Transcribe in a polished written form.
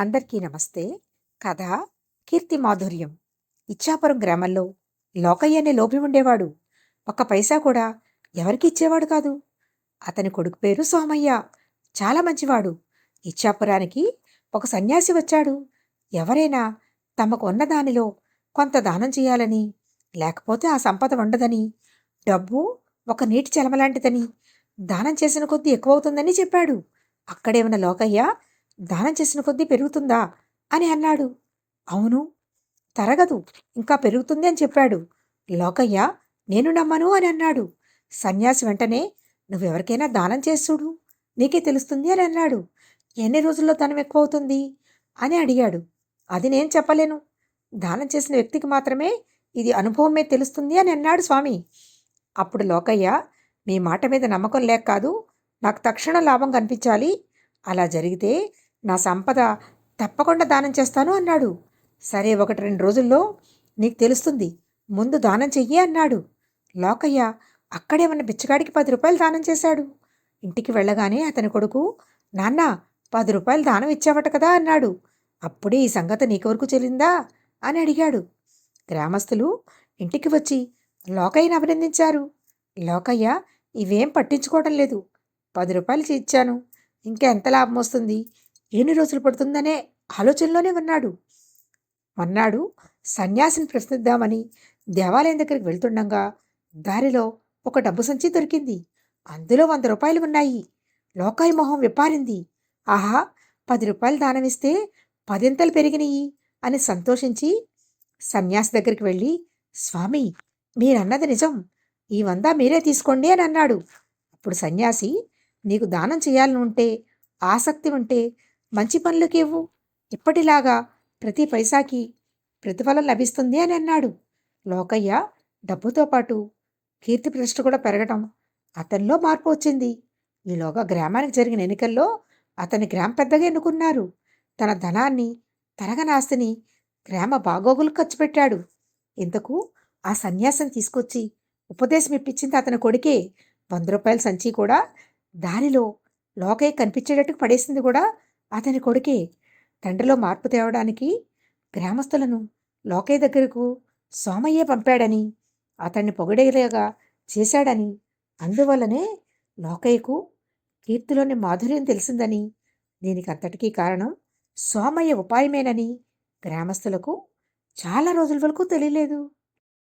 అందరికీ నమస్తే. కథ కీర్తి మాధుర్యం. ఇచ్చాపురం గ్రామంలో లోకయ్య అనే లోభి ఉండేవాడు. ఒక్క పైసా కూడా ఎవరికి ఇచ్చేవాడు కాదు. అతని కొడుకు పేరు సోమయ్య. చాలా మంచివాడు. ఇచ్చాపురానికి ఒక సన్యాసి వచ్చాడు. ఎవరైనా తమకు ఉన్న దానిలో కొంత దానం చేయాలని, లేకపోతే ఆ సంపద ఉండదని, డబ్బు ఒక నీటి చలమలాంటిదని, దానం చేసిన కొద్దీ ఎక్కువవుతుందని చెప్పాడు. అక్కడే ఉన్న లోకయ్య దానం చేసిన కొద్దీ పెరుగుతుందా అని అన్నాడు. అవును, తరగదు, ఇంకా పెరుగుతుంది అని చెప్పాడు. లోకయ్య నేను నమ్మను అని అన్నాడు. సన్యాసి వెంటనే నువ్వెవరికైనా దానం చేసి చూడు, నీకే తెలుస్తుంది అని అన్నాడు. ఎన్ని రోజుల్లో ధనం ఎక్కువ అవుతుంది అని అడిగాడు. అది నేను చెప్పలేను, దానం చేసిన వ్యక్తికి మాత్రమే ఇది అనుభవమే తెలుస్తుంది అని అన్నాడు స్వామి. అప్పుడు లోకయ్య, మీ మాట మీద నమ్మకం లేక కాదు, నాకు తక్షణ లాభం కనిపించాలి, అలా జరిగితే నా సంపద తప్పకుండా దానం చేస్తాను అన్నాడు. సరే, 1-2 రోజుల్లో నీకు తెలుస్తుంది, ముందు దానం చెయ్యి అన్నాడు. లోకయ్య అక్కడే ఉన్న బిచ్చగాడికి 10 రూపాయలు దానం చేశాడు. ఇంటికి వెళ్ళగానే అతని కొడుకు, నాన్న 10 రూపాయలు దానం ఇచ్చావట కదా అన్నాడు. అప్పుడే ఈ సంగతి నీకెవరకు చెల్లిందా అని అడిగాడు. గ్రామస్తులు ఇంటికి వచ్చి లోకయ్యని అభినందించారు. లోకయ్య ఇవేం పట్టించుకోవడం లేదు, 10 రూపాయలు ఇచ్చాను, ఇంకా ఎంత లాభం వస్తుంది, ఎన్ని రోజులు పడుతుందనే ఆలోచనలోనే ఉన్నాడు. మన్నాడు సన్యాసిని ప్రశ్నిద్దామని దేవాలయం దగ్గరికి వెళ్తుండగా దారిలో ఒక డబ్బు సంచి దొరికింది. అందులో 100 రూపాయలు ఉన్నాయి. లోకాయి మొహం విప్పారింది. ఆహా, 10 రూపాయలు దానమిస్తే 10 పెరిగినాయి అని సంతోషించి సన్యాసి దగ్గరికి వెళ్ళి, స్వామి, మీరన్నది నిజం, ఈ 100 మీరే తీసుకోండి అని అన్నాడు. అప్పుడు సన్యాసి, నీకు దానం చేయాలని ఉంటే, ఆసక్తి ఉంటే మంచి పనులకి ఇవ్వు, ఇప్పటిలాగా ప్రతి పైసాకి ప్రతిఫలం లభిస్తుంది అని అన్నాడు. లోకయ్య డబ్బుతో పాటు కీర్తి ప్రతిష్ఠ కూడా పెరగటం, అతనిలో మార్పు వచ్చింది. ఈలోగా గ్రామానికి జరిగిన ఎన్నికల్లో అతని గ్రామ పెద్దగా ఎన్నుకున్నారు. తన ధనాన్ని, తరగని ఆస్తిని గ్రామ బాగోగులు ఖర్చు పెట్టాడు. ఇంతకు ఆ సన్యాసిని తీసుకొచ్చి ఉపదేశం ఇప్పించింది అతని కొడుకే. 100 రూపాయల సంచి కూడా దారిలో లోకయ్య కనిపించేటట్టు పడేసింది కూడా అతని కొడుకే. తండ్రిలో మార్పు తేవడానికి గ్రామస్తులను లోకయ్య దగ్గరకు సోమయ్యే పంపాడని, అతన్ని పొగిడేలాగా చేశాడని, అందువల్లనే లోకయ్యకు కీర్తిలోని మాధుర్యం తెలిసిందని, దీనికి అంతటికీ కారణం సోమయ్య ఉపాయమేనని గ్రామస్తులకు చాలా రోజుల వరకు తెలియలేదు.